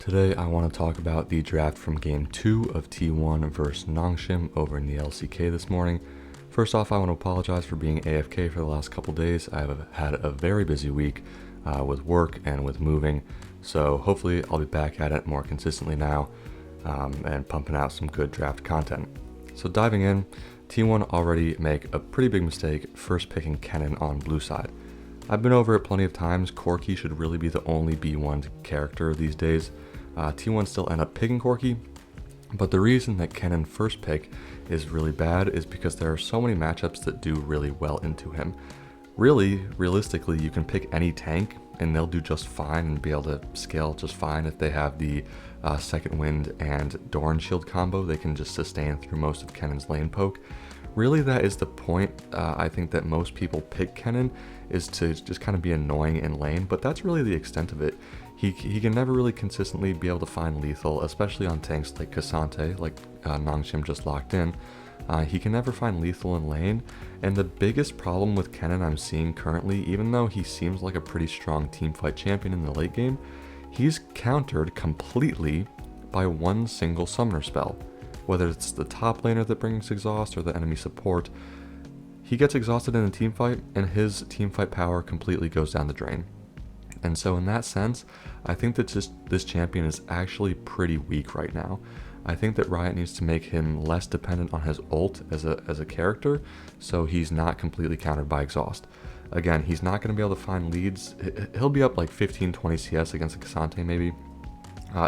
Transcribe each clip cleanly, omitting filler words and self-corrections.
Today I want to talk about the draft from Game 2 of T1 versus Nongshim over in the LCK this morning. First off, I want to apologize for being AFK for the last couple days. I've had a very busy week with work and with moving, so hopefully I'll be back at it more consistently now and pumping out some good draft content. So diving in, T1 already make a pretty big mistake first picking Kennen on blue side. I've been over it plenty of times. Corki should really be the only B1 character these days. T1 still end up picking Corki, but the reason that Kennen first pick is really bad is because there are so many matchups that do really well into him. Realistically, you can pick any tank and they'll do just fine and be able to scale just fine if they have the Second Wind and Doran Shield combo. They can just sustain through most of Kennen's lane poke. Really, that is the point. I think that most people pick Kennen is to just kind of be annoying in lane, but that's really the extent of it. He can never really consistently be able to find lethal, especially on tanks like Cassante, like Nongshim just locked in. He can never find lethal in lane, and the biggest problem with Kennen I'm seeing currently, even though he seems like a pretty strong teamfight champion in the late game, he's countered completely by one single summoner spell. Whether it's the top laner that brings exhaust or the enemy support, he gets exhausted in a teamfight and his teamfight power completely goes down the drain. And so in that sense, I think that this champion is actually pretty weak right now. I think that Riot needs to make him less dependent on his ult as a character, so he's not completely countered by exhaust. Again, he's not going to be able to find leads. He'll be up like 15-20 CS against a Cassante maybe,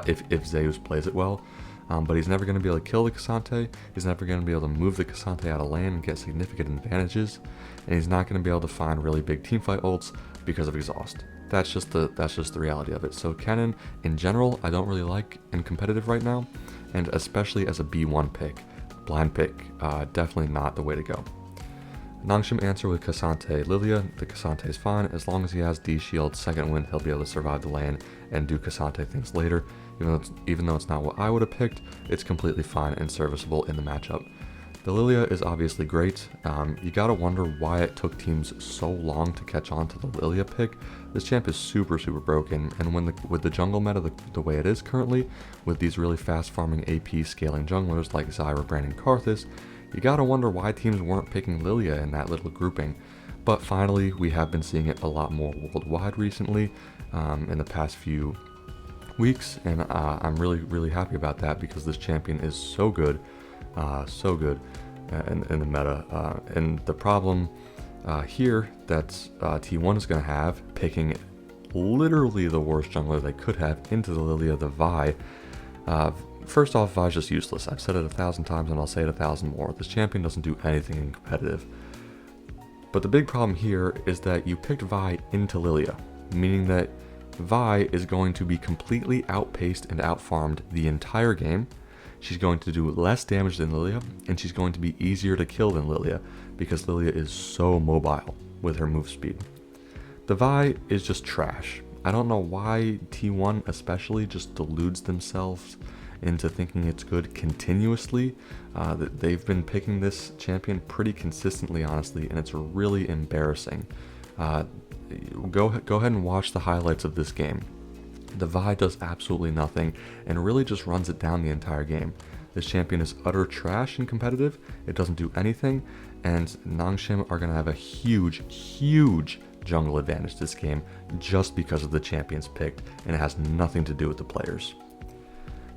if Zeus plays it well. But he's never going to be able to kill the Cassante, he's never going to be able to move the Cassante out of lane and get significant advantages, and he's not going to be able to find really big teamfight ults because of exhaust. That's just the reality of it. So Kennen, in general, I don't really like in competitive right now, and especially as a B1 pick. Blind pick, definitely not the way to go. Nongshim answer with Cassante Lilia. The Cassante is fine. As long as he has D-Shield, Second Wind, he'll be able to survive the lane and do Cassante things later. Even though it's not what I would have picked, it's completely fine and serviceable in the matchup. The Lilia is obviously great. You gotta wonder why it took teams so long to catch on to the Lilia pick. This champ is super broken, and with the jungle meta the way it is currently, with these really fast farming AP scaling junglers like Zyra, Brand, and Karthus, you gotta wonder why teams weren't picking Lilia in that little grouping. But finally, we have been seeing it a lot more worldwide recently in the past few weeks, and I'm really happy about that because this champion is so good in the meta. And the problem here that T1 is going to have, picking literally the worst jungler they could have into the Lilia, the Vi. First off, Vi's just useless. I've said it 1,000 times and I'll say it 1,000 more. This champion doesn't do anything in competitive. But the big problem here is that you picked Vi into Lilia, meaning that Vi is going to be completely outpaced and outfarmed the entire game. She's going to do less damage than Lilia, and she's going to be easier to kill than Lilia, because Lilia is so mobile with her move speed. The Vi is just trash. I don't know why T1 especially just deludes themselves into thinking it's good continuously. They've been picking this champion pretty consistently, honestly, and it's really embarrassing. Go ahead and watch the highlights of this game. The Vi does absolutely nothing and really just runs it down the entire game. This champion is utter trash in competitive, it doesn't do anything, and Nongshim are going to have a huge jungle advantage this game just because of the champions picked, and it has nothing to do with the players.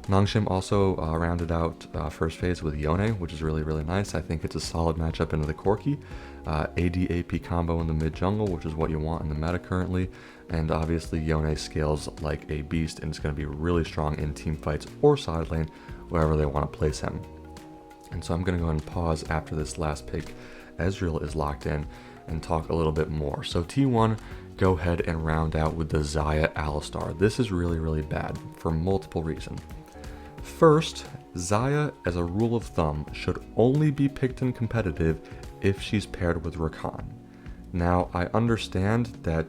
Nongshim also rounded out first phase with Yone, which is really nice. I think it's a solid matchup into the Corki. AD AP combo in the mid jungle, which is what you want in the meta currently. And obviously Yone scales like a beast and it's going to be really strong in team fights or side lane, wherever they want to place him. And so I'm going to go ahead and pause after this last pick. Ezreal is locked in and talk a little bit more. So T1 go ahead and round out with the Xayah Alistar. This is really bad for multiple reasons. First, Xayah, as a rule of thumb, should only be picked in competitive if she's paired with Rakan. Now, I understand that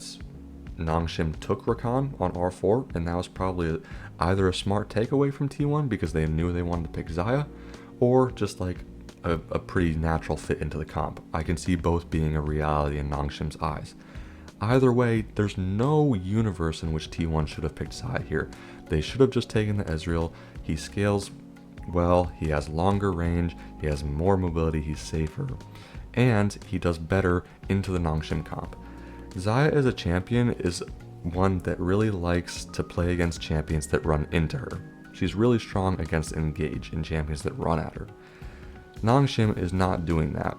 Nongshim took Rakan on R4, and that was probably either a smart takeaway from T1 because they knew they wanted to pick Xayah, or just like a pretty natural fit into the comp. I can see both being a reality in Nongshim's eyes. Either way, there's no universe in which T1 should have picked Zaya here. They should have just taken the Ezreal. He scales well, he has longer range, he has more mobility, he's safer, and he does better into the Nongshim comp. Zaya as a champion is one that really likes to play against champions that run into her. She's really strong against engage in champions that run at her. Nongshim is not doing that.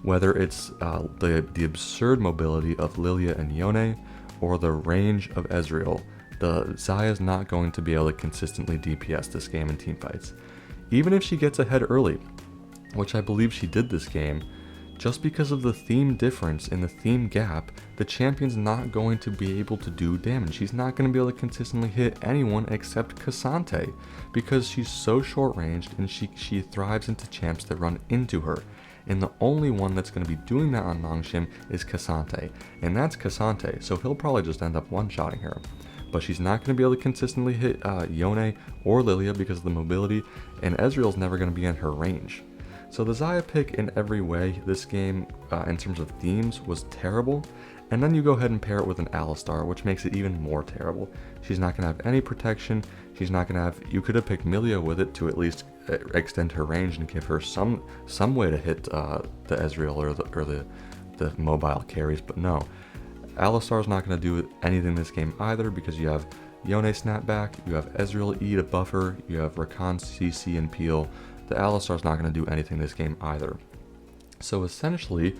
Whether it's the absurd mobility of Lilia and Yone or the range of Ezreal, the Zaya is not going to be able to consistently DPS this game in teamfights. Even if she gets ahead early, which I believe she did this game, just because of the theme difference in the theme gap, the champion's not going to be able to do damage. She's not going to be able to consistently hit anyone except Cassante, because she's so short ranged and she thrives into champs that run into her. And the only one that's going to be doing that on Nongshim is Cassante, and that's Cassante, so he'll probably just end up one-shotting her. But she's not going to be able to consistently hit Yone or Lilia because of the mobility, and Ezreal's never going to be in her range. So the Zaya pick in every way this game, in terms of themes, was terrible. And then you go ahead and pair it with an Alistar, which makes it even more terrible. She's not going to have any protection. She's not going to have... You could have picked Milio with it to at least extend her range and give her some way to hit the Ezreal or the mobile carries, but no. Alistar's not going to do anything this game either, because you have Yone snapback, you have Ezreal E to buffer, you have Rakan CC and peel. The Alistar's not going to do anything this game either. So essentially,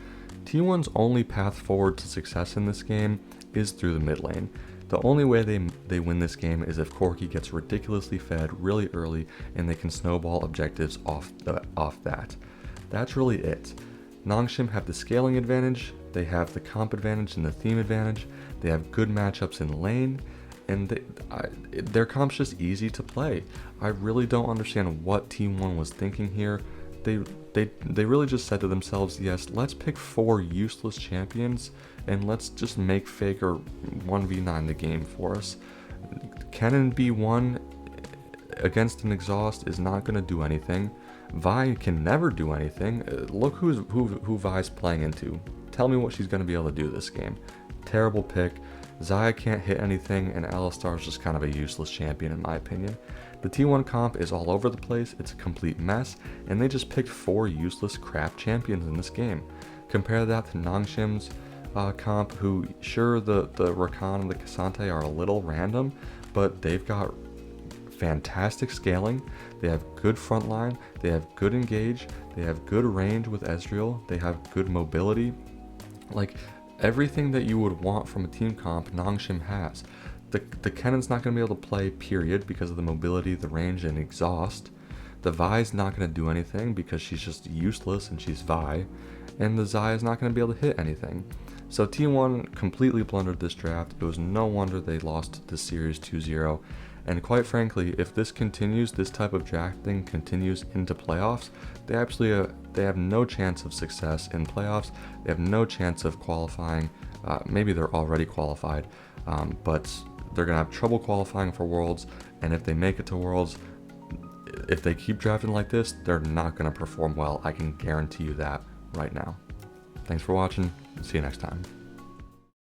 T1's only path forward to success in this game is through the mid lane. The only way they win this game is if Corki gets ridiculously fed really early and they can snowball objectives off that. That's really it. Nongshim have the scaling advantage, they have the comp advantage and the theme advantage, they have good matchups in lane, and their comp's just easy to play. I really don't understand what T1 was thinking here. They really just said to themselves, yes, let's pick 4 useless champions and let's just make Faker 1v9 the game for us. Kennen B1 against an exhaust is not going to do anything. Vi can never do anything. Look who Vi's playing into. Tell me what she's going to be able to do this game. Terrible pick. Zaya can't hit anything, and Alistar is just kind of a useless champion in my opinion. The T1 comp is all over the place, it's a complete mess, and they just picked 4 useless crap champions in this game. Compare that to Nongshim's comp, who, sure, the Rakan and the Cassante are a little random, but they've got fantastic scaling, they have good frontline, they have good engage, they have good range with Ezreal, they have good mobility. Like, everything that you would want from a team comp, Nongshim has. The Kennen's not going to be able to play, period, because of the mobility, the range, and exhaust. The Vi's not going to do anything because she's just useless and she's Vi. And the Zaya's not going to be able to hit anything. So T1 completely blundered this draft. It was no wonder they lost this series 2-0. And quite frankly, if this continues, this type of drafting continues into playoffs, they have no chance of success in playoffs. They have no chance of qualifying. Maybe they're already qualified, but they're going to have trouble qualifying for Worlds. And if they make it to Worlds, if they keep drafting like this, they're not going to perform well. I can guarantee you that right now. Thanks for watching. See you next time.